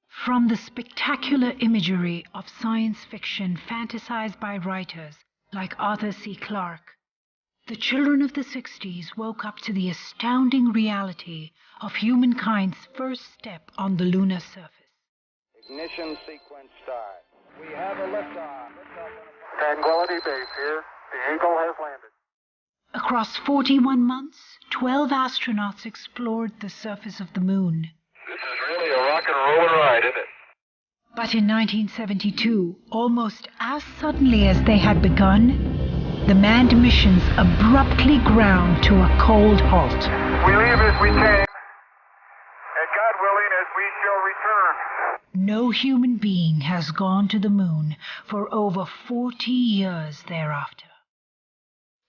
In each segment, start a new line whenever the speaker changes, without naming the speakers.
From the spectacular imagery of science fiction fantasized by writers like Arthur C. Clarke, the children of the 60s woke up to the astounding reality of humankind's first step on the lunar surface.
Ignition sequence start. We have a liftoff. Tranquility Base here. The Eagle has landed.
Across 41 months, 12 astronauts explored the surface of the moon.
This is really a rock and roller ride, isn't it?
But in 1972, almost as suddenly as they had begun, the manned missions abruptly ground to a cold halt.
We leave as we came, and God willing, as we shall return.
No human being has gone to the moon for over 40 years thereafter.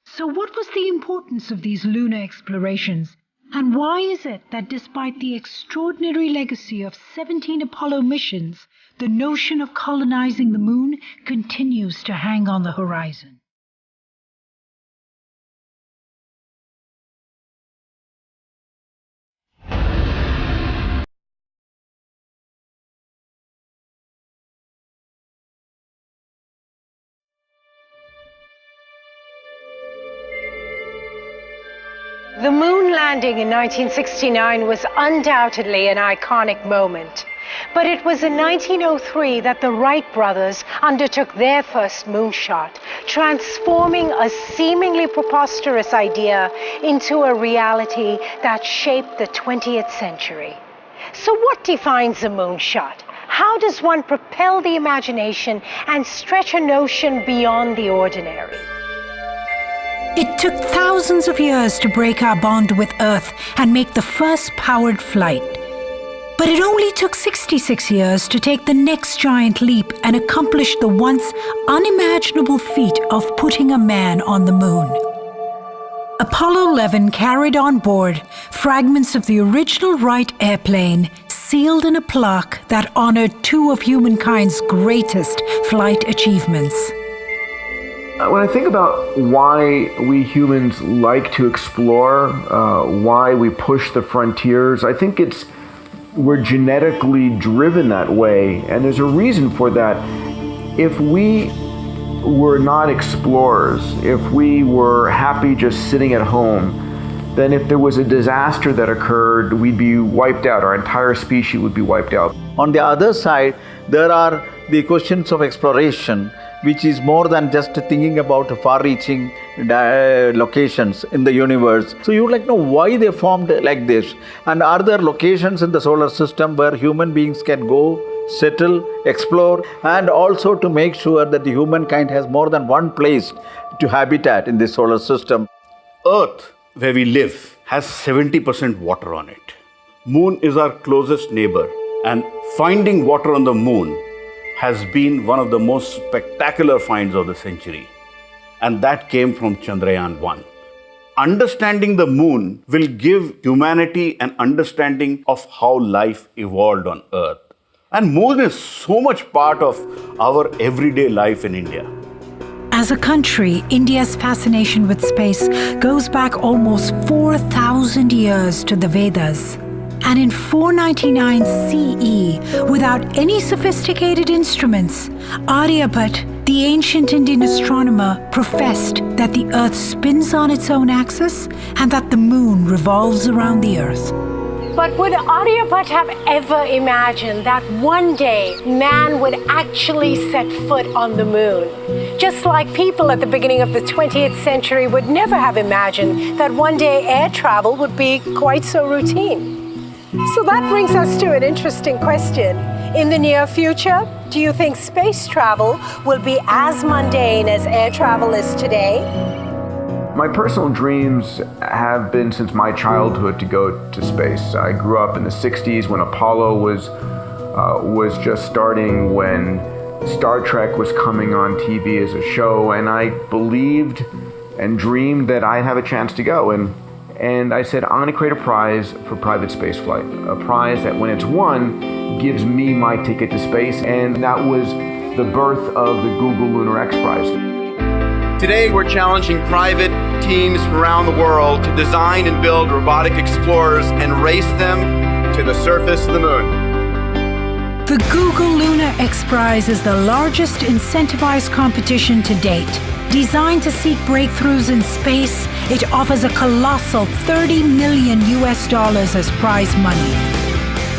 So what was the importance of these lunar explorations? And why is it that despite the extraordinary legacy of 17 Apollo missions, the notion of colonizing the moon continues to hang on the horizon?
The moon landing in 1969 was undoubtedly an iconic moment. But it was in 1903 that the Wright brothers undertook their first moonshot, transforming a seemingly preposterous idea into a reality that shaped the 20th century. So what defines a moonshot? How does one propel the imagination and stretch a notion beyond the ordinary?
It took thousands of years to break our bond with Earth and make the first powered flight. But it only took 66 years to take the next giant leap and accomplish the once unimaginable feat of putting a man on the moon. Apollo 11 carried on board fragments of the original Wright airplane, sealed in a plaque that honored two of humankind's greatest flight achievements.
When I think about why we humans like to explore, why we push the frontiers, I think we're genetically driven that way, and there's a reason for that. If we were not explorers, if we were happy just sitting at home, then if there was a disaster that occurred, we'd be wiped out. Our entire species would be wiped out.
On the other side, there are the questions of exploration, which is more than just thinking about far-reaching locations in the universe. So you would like to know why they formed like this, and are there locations in the solar system where human beings can go, settle, explore, and also to make sure that the humankind has more than one place to habitat in this solar system.
Earth, where we live, has 70% water on it. Moon is our closest neighbor, and finding water on the moon has been one of the most spectacular finds of the century. And that came from Chandrayaan-1. Understanding the moon will give humanity an understanding of how life evolved on Earth. And moon is so much part of our everyday life in India.
As a country, India's fascination with space goes back almost 4,000 years to the Vedas. And in 499 CE, without any sophisticated instruments, Aryabhat, the ancient Indian astronomer, professed that the Earth spins on its own axis and that the moon revolves around the Earth.
But would Aryabhat have ever imagined that one day man would actually set foot on the moon? Just like people at the beginning of the 20th century would never have imagined that one day air travel would be quite so routine. So that brings us to an interesting question. In the near future, do you think space travel will be as mundane as air travel is today?
My personal dreams have been since my childhood to go to space. I grew up in the 60s when Apollo was just starting, when Star Trek was coming on TV as a show, and I believed and dreamed that I'd have a chance to go. And I said, I'm going to create a prize for private space flight, a prize that when it's won, gives me my ticket to space. And that was the birth of the Google Lunar X Prize.
Today, we're challenging private teams from around the world to design and build robotic explorers and race them to the surface of the moon.
The Google Lunar X Prize is the largest incentivized competition to date. Designed to seek breakthroughs in space, it offers a colossal $30 million as prize money.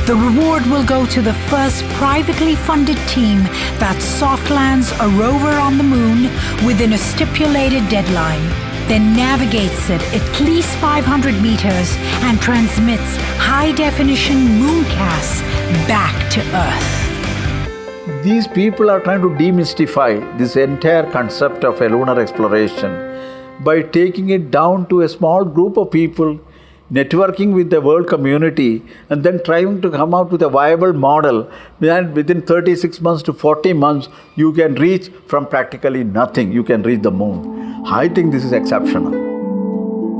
The reward will go to the first privately funded team that soft lands a rover on the moon within a stipulated deadline, then navigates it at least 500 meters and transmits high-definition mooncasts back to Earth.
These people are trying to demystify this entire concept of a lunar exploration by taking it down to a small group of people, networking with the world community, and then trying to come out with a viable model. And within 36 months to 40 months, you can reach from practically nothing, you can reach the moon. I think this is exceptional.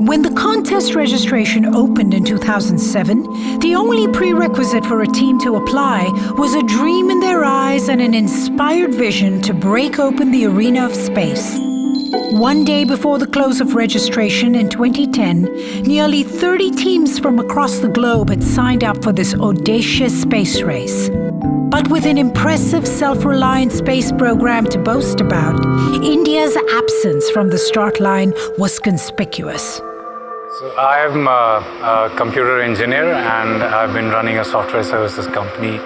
When the contest registration opened in 2007, the only prerequisite for a team to apply was a dream in their eyes and an inspired vision to break open the arena of space. One day before the close of registration in 2010, nearly 30 teams from across the globe had signed up for this audacious space race. But with an impressive self-reliant space program to boast about, India's absence from the start line was conspicuous.
So I'm a computer engineer and I've been running a software services company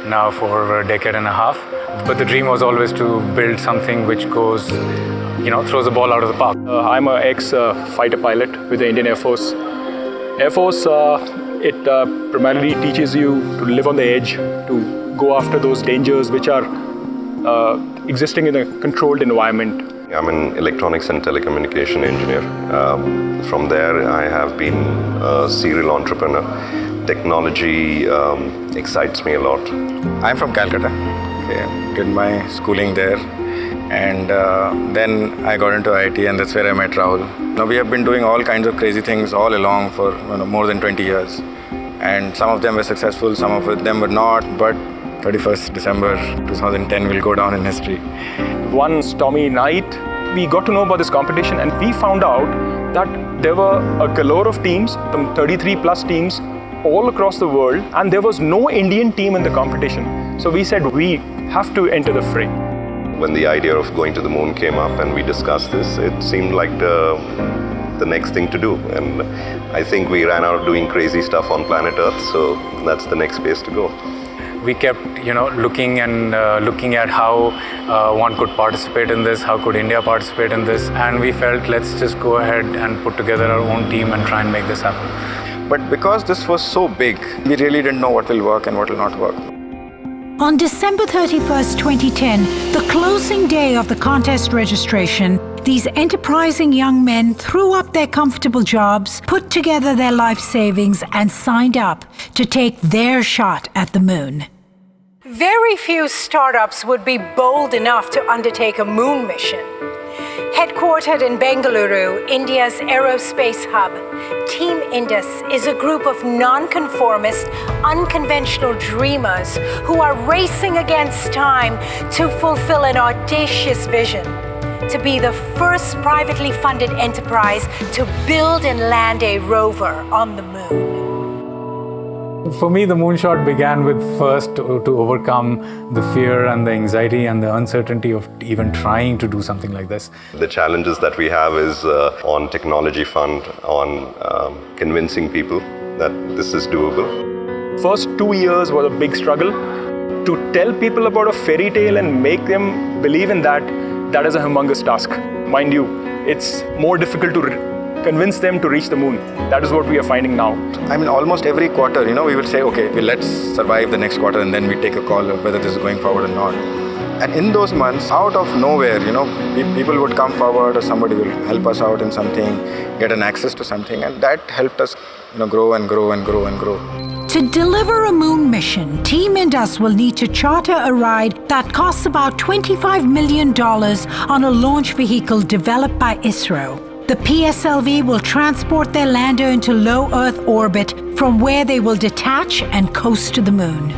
now for over a decade and a half. But the dream was always to build something which goes, throws the ball out of the park.
I'm an ex-fighter pilot with the Indian Air Force. Air Force, it primarily teaches you to live on the edge, to go after those dangers which are existing in a controlled environment.
I'm an electronics and telecommunication engineer. From there, I have been a serial entrepreneur. Technology excites me a lot.
I'm from Calcutta. Did my schooling there, and then I got into IT, and that's where I met Rahul. Now we have been doing all kinds of crazy things all along for more than 20 years, and some of them were successful, some of them were not. But 31st December 2010 will go down in history.
One stormy night, we got to know about this competition, and we found out that there were a galore of teams, some 33 plus teams all across the world, and there was no Indian team in the competition. So we said we have to enter the fray.
When the idea of going to the moon came up and we discussed this, it seemed like the next thing to do. And I think we ran out doing crazy stuff on planet Earth, so that's the next place to go.
We kept, looking at how one could participate in this, how could India participate in this, and we felt let's just go ahead and put together our own team and try and make this happen.
But because this was so big, we really didn't know what will work and what will not work.
On December 31st, 2010, the closing day of the contest registration, these enterprising young men threw up their comfortable jobs, put together their life savings, and signed up to take their shot at the moon.
Very few startups would be bold enough to undertake a moon mission. Headquartered in Bengaluru, India's aerospace hub, Team Indus is a group of non-conformist, unconventional dreamers who are racing against time to fulfill an audacious vision: to be the first privately funded enterprise to build and land a rover on the moon.
For me, the moonshot began with first to overcome the fear and the anxiety and the uncertainty of even trying to do something like this.
The challenges that we have is on technology fund, on convincing people that this is doable.
First 2 years was a big struggle. To tell people about a fairy tale and make them believe in that is a humongous task. Mind you, it's more difficult to convince them to reach the moon. That is what we are finding now.
I mean, almost every quarter, we will say, okay, let's survive the next quarter, and then we take a call of whether this is going forward or not. And in those months, out of nowhere, people would come forward, or somebody will help us out in something, get an access to something, and that helped us, grow and grow and grow and grow.
To deliver a moon mission, Team Indus will need to charter a ride that costs about $25 million on a launch vehicle developed by ISRO. The PSLV will transport their lander into low Earth orbit, from where they will detach and coast to the moon.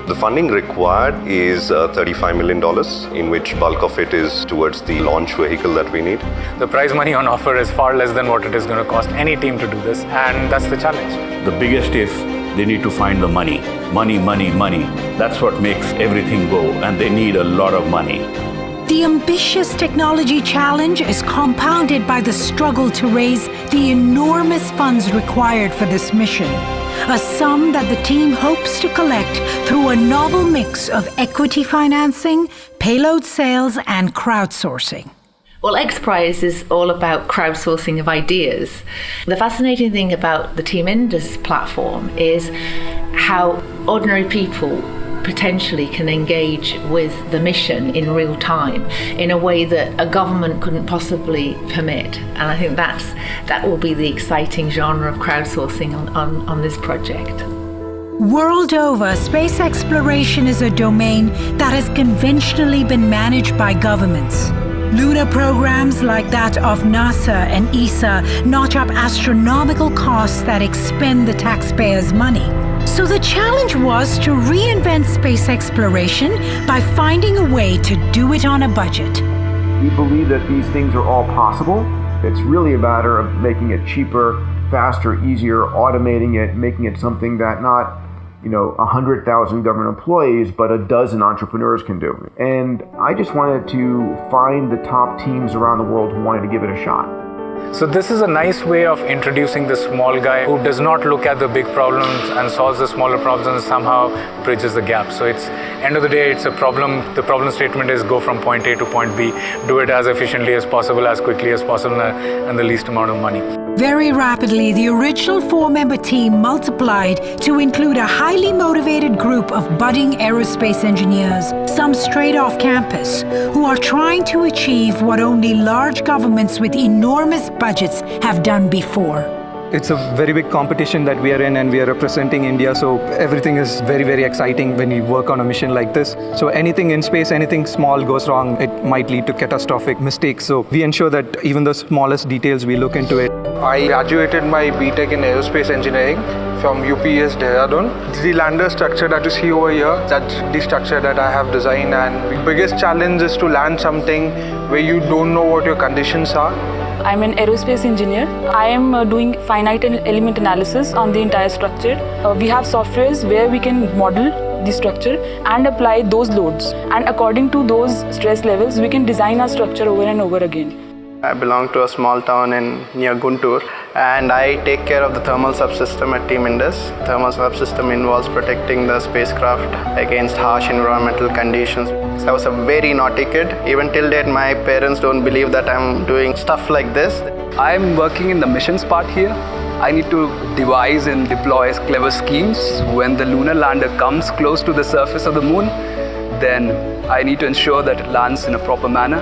The funding required is $35 million, in which bulk of it is towards the launch vehicle that we need.
The prize money on offer is far less than what it is going to cost any team to do this, and that's the challenge.
The biggest if they need to find the money. Money, money, money. That's what makes everything go, and they need a lot of money.
The ambitious technology challenge is compounded by the struggle to raise the enormous funds required for this mission, a sum that the team hopes to collect through a novel mix of equity financing, payload sales, and crowdsourcing.
Well, X Prize is all about crowdsourcing of ideas. The fascinating thing about the Team Indus platform is how ordinary people potentially can engage with the mission in real time in a way that a government couldn't possibly permit. And I think that will be the exciting genre of crowdsourcing on this project.
World over, space exploration is a domain that has conventionally been managed by governments. Lunar programs like that of NASA and ESA notch up astronomical costs that expend the taxpayers' money. So the challenge was to reinvent space exploration by finding a way to do it on a budget.
We believe that these things are all possible. It's really a matter of making it cheaper, faster, easier, automating it, making it something that not 100,000 government employees, but a dozen entrepreneurs can do. And I just wanted to find the top teams around the world who wanted to give it a shot.
So this is a nice way of introducing the small guy who does not look at the big problems and solves the smaller problems and somehow bridges the gap. So it's end of the day, it's a problem. The problem statement is go from point A to point B, do it as efficiently as possible, as quickly as possible, and the least amount of money.
Very rapidly, the original 4-member team multiplied to include a highly motivated group of budding aerospace engineers, some straight off campus, who are trying to achieve what only large governments with enormous budgets have done before.
It's a very big competition that we are in, and we are representing India, so everything is very, very exciting when you work on a mission like this. So anything in space, anything small goes wrong, it might lead to catastrophic mistakes. So we ensure that even the smallest details, we look into it.
I graduated my BTech in aerospace engineering from UPS Dehradun. The lander structure that you see over here, that's the structure that I have designed, and the biggest challenge is to land something where you don't know what your conditions are.
I'm an aerospace engineer. I am doing finite element analysis on the entire structure. We have softwares where we can model the structure and apply those loads. And according to those stress levels, we can design our structure over and over again.
I belong to a small town near Guntur, and I take care of the thermal subsystem at Team Indus. Thermal subsystem involves protecting the spacecraft against harsh environmental conditions. I was a very naughty kid. Even till date, my parents don't believe that I'm doing stuff like this.
I'm working in the missions part here. I need to devise and deploy clever schemes. When the lunar lander comes close to the surface of the moon, then I need to ensure that it lands in a proper manner.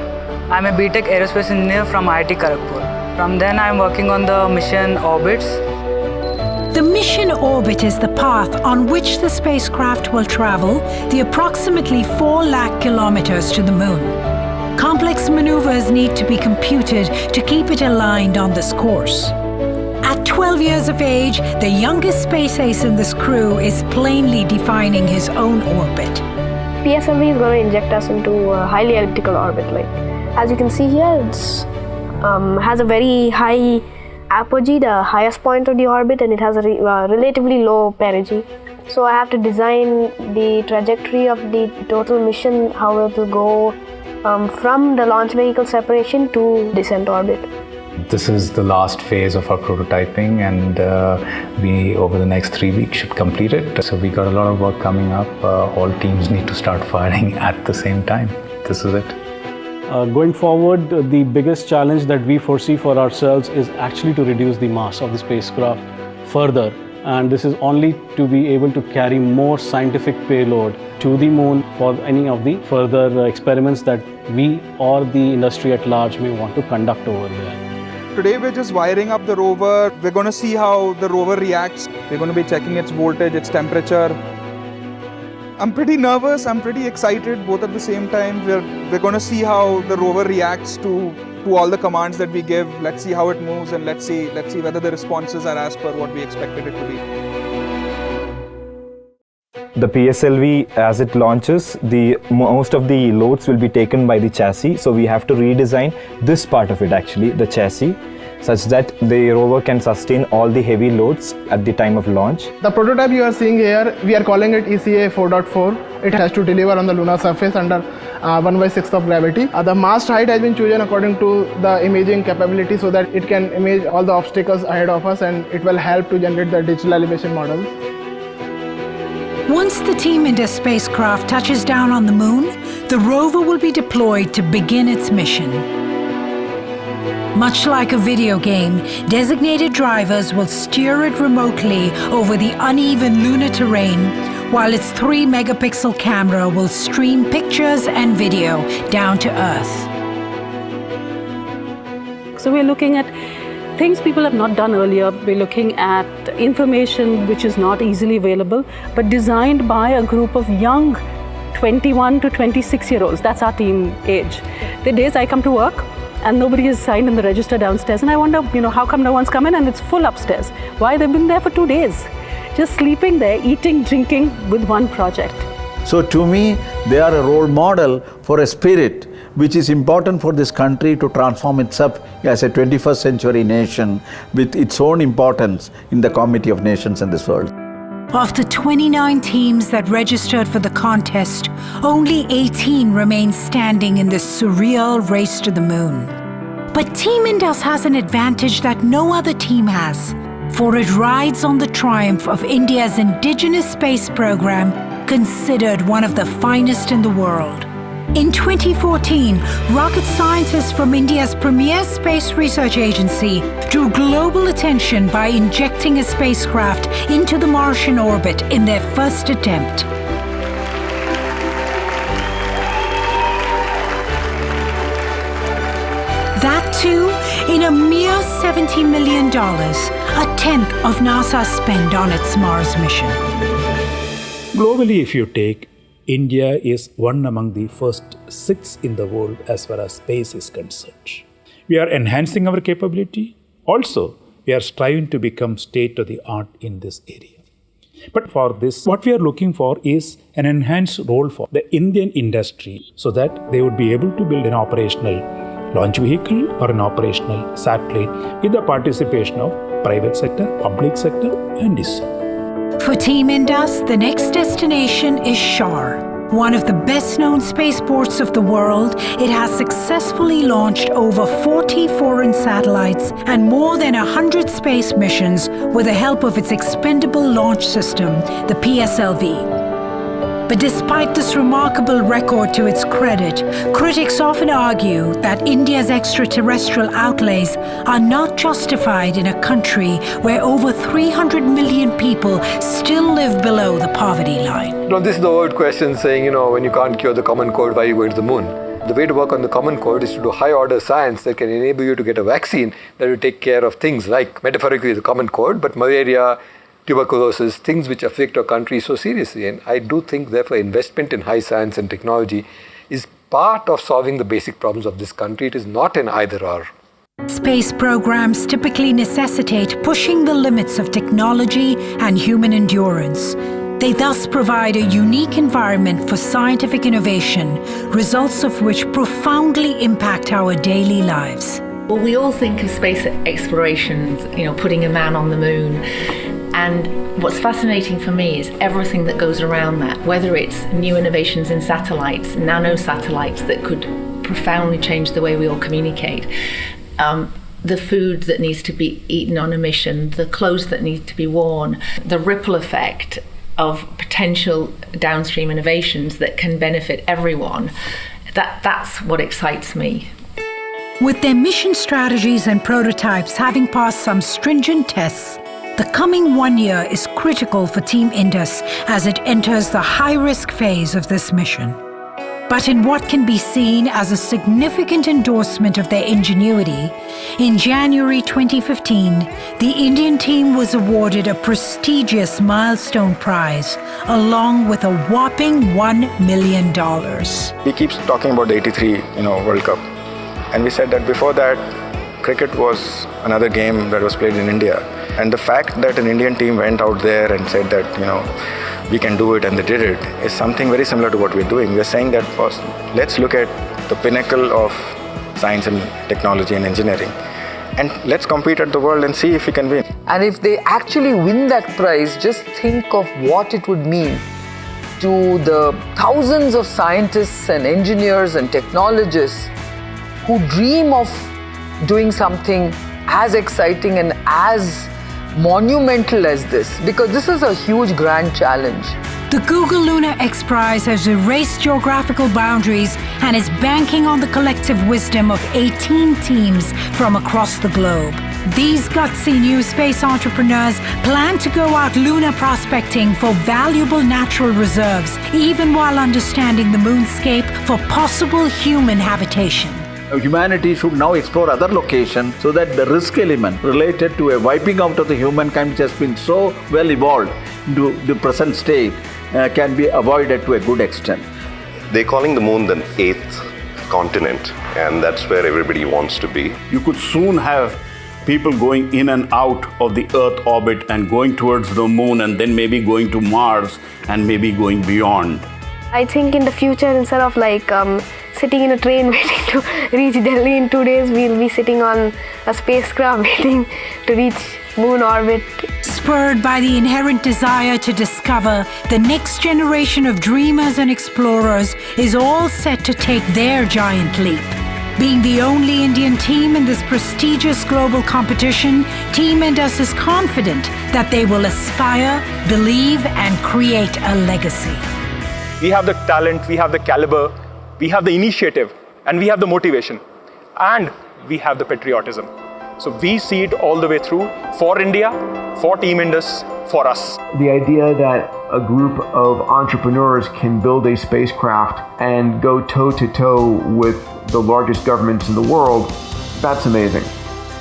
I'm a BTech aerospace engineer from IIT Kharagpur. From then I'm working on the mission orbits.
The mission orbit is the path on which the spacecraft will travel the approximately 4 lakh kilometers to the moon. Complex maneuvers need to be computed to keep it aligned on this course. At 12 years of age, the youngest space ace in this crew is plainly defining his own orbit.
PSLV is going to inject us into a highly elliptical orbit. As you can see here, it has a very high apogee, the highest point of the orbit, and it has a relatively low perigee. So I have to design the trajectory of the total mission, how it will go from the launch vehicle separation to descent orbit.
This is the last phase of our prototyping, and we over the next 3 weeks should complete it. So we got a lot of work coming up. All teams need to start firing at the same time. This is it.
Going forward, the biggest challenge that we foresee for ourselves is actually to reduce the mass of the spacecraft further. And this is only to be able to carry more scientific payload to the moon for any of the further experiments that we or the industry at large may want to conduct over there.
Today we're just wiring up the rover. We're going to see how the rover reacts. We're going to be checking its voltage, its temperature. I'm pretty nervous, I'm pretty excited, both at the same time. We're going to see how the rover reacts to all the commands that we give. Let's see how it moves, and let's see whether the responses are as per what we expected it to be.
The PSLV, as it launches, most of the loads will be taken by the chassis, so we have to redesign this part of it actually, the chassis. such that the rover can sustain all the heavy loads at the time of launch.
The prototype you are seeing here, we are calling it ECA 4.4. It has to deliver on the lunar surface under 1/6 of gravity. The mast height has been chosen according to the imaging capability so that it can image all the obstacles ahead of us, and it will help to generate the digital elevation models.
Once the Team Indus spacecraft touches down on the moon, the rover will be deployed to begin its mission. Much like a video game, designated drivers will steer it remotely over the uneven lunar terrain, while its 3-megapixel camera will stream pictures and video down to Earth.
So we're looking at things people have not done earlier. We're looking at information which is not easily available, but designed by a group of young 21 to 26-year-olds. That's our team age. The days I come to work and nobody is signed in the register downstairs, and I wonder, how come no one's come in and it's full upstairs? Why? They've been there for 2 days, just sleeping there, eating, drinking with one project.
So to me, they are a role model for a spirit which is important for this country to transform itself as a 21st century nation with its own importance in the community of nations in this world.
Of the 29 teams that registered for the contest, only 18 remain standing in this surreal race to the moon. But Team Indus has an advantage that no other team has, for it rides on the triumph of India's indigenous space program, considered one of the finest in the world. In 2014, rocket scientists from India's premier space research agency drew global attention by injecting a spacecraft into the Martian orbit in their first attempt. That too, in a mere $70 million, a tenth of NASA's spend on its Mars mission.
Globally, if you take, India is one among the first 6 in the world as far as space is concerned. We are enhancing our capability. Also, we are striving to become state-of-the-art in this area. But for this, what we are looking for is an enhanced role for the Indian industry so that they would be able to build an operational launch vehicle or an operational satellite with the participation of private sector, public sector, and ISRO.
For Team Indus, the next destination is Shar. One of the best-known spaceports of the world, it has successfully launched over 40 foreign satellites and more than 100 space missions with the help of its expendable launch system, the PSLV. But despite this remarkable record to its credit, critics often argue that India's extraterrestrial outlays are not justified in a country where over 300 million people still live below the poverty line.
This is the old question saying, when you can't cure the common cold, why are you going to the moon? The way to work on the common cold is to do high-order science that can enable you to get a vaccine that will take care of things like, metaphorically, the common cold, but malaria, tuberculosis, things which affect our country so seriously. And I do think, therefore, investment in high science and technology is part of solving the basic problems of this country. It is not an either-or.
Space programs typically necessitate pushing the limits of technology and human endurance. They thus provide a unique environment for scientific innovation, results of which profoundly impact our daily lives.
Well, we all think of space exploration, putting a man on the moon. And what's fascinating for me is everything that goes around that, whether it's new innovations in satellites, nano-satellites that could profoundly change the way we all communicate, the food that needs to be eaten on a mission, the clothes that need to be worn, the ripple effect of potential downstream innovations that can benefit everyone. That's what excites me.
With their mission strategies and prototypes having passed some stringent tests, the coming 1 year is critical for Team Indus as it enters the high-risk phase of this mission. But in what can be seen as a significant endorsement of their ingenuity, in January 2015, the Indian team was awarded a prestigious milestone prize, along with a whopping $1 million.
He keeps talking about the 83, World Cup. And we said that before that, cricket was another game that was played in India. And the fact that an Indian team went out there and said that, we can do it, and they did it, is something very similar to what we're doing. We're saying that first, let's look at the pinnacle of science and technology and engineering and let's compete at the world and see if we can win.
And if they actually win that prize, just think of what it would mean to the thousands of scientists and engineers and technologists who dream of doing something as exciting and as monumental as this, because this is a huge grand challenge.
The Google Lunar X Prize has erased geographical boundaries and is banking on the collective wisdom of 18 teams from across the globe. These gutsy new space entrepreneurs plan to go out lunar prospecting for valuable natural reserves, even while understanding the moonscape for possible human habitation.
Humanity should now explore other locations so that the risk element related to a wiping out of the humankind, which has been so well evolved into the present state, can be avoided to a good extent.
They're calling the moon the 8th continent, and that's where everybody wants to be.
You could soon have people going in and out of the Earth orbit and going towards the moon, and then maybe going to Mars and maybe going beyond.
I think in the future, instead of sitting in a train waiting to reach Delhi in 2 days, we'll be sitting on a spacecraft waiting to reach moon orbit.
Spurred by the inherent desire to discover, the next generation of dreamers and explorers is all set to take their giant leap. Being the only Indian team in this prestigious global competition, Team Indus is confident that they will aspire, believe, and create a legacy.
We have the talent, we have the caliber, we have the initiative, and we have the motivation, and we have the patriotism. So we see it all the way through for India, for Team Indus, for us.
The idea that a group of entrepreneurs can build a spacecraft and go toe-to-toe with the largest governments in the world, that's amazing.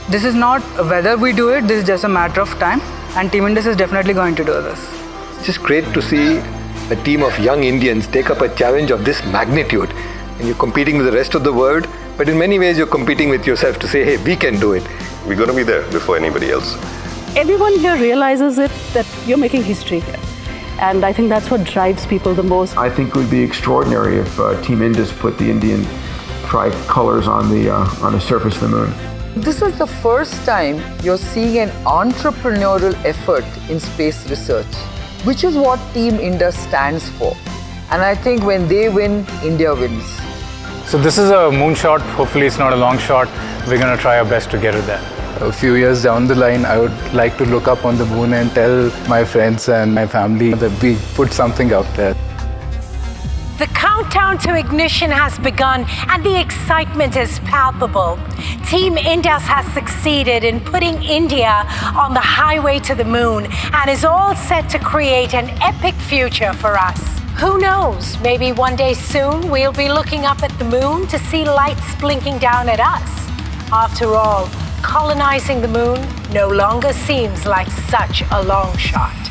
This is not whether we do it, this is just a matter of time, and Team Indus is definitely going to do this.
It's just great to see a team of young Indians take up a challenge of this magnitude, and you're competing with the rest of the world, but in many ways you're competing with yourself to say, hey, we can do it.
We're going to be there before anybody else.
Everyone here realizes that you're making history here. And I think that's what drives people the most.
I think it would be extraordinary if Team Indus put the Indian tricolors on the surface of the moon.
This is the first time you're seeing an entrepreneurial effort in space research, which is what Team Indus stands for. And I think when they win, India wins.
So this is a moonshot. Hopefully it's not a long shot. We're going to try our best to get it there.
A few years down the line, I would like to look up on the moon and tell my friends and my family that we put something out there.
The countdown to ignition has begun and the excitement is palpable. Team Indus has succeeded in putting India on the highway to the moon and is all set to create an epic future for us. Who knows, maybe one day soon we'll be looking up at the moon to see lights blinking down at us. After all, colonizing the moon no longer seems like such a long shot.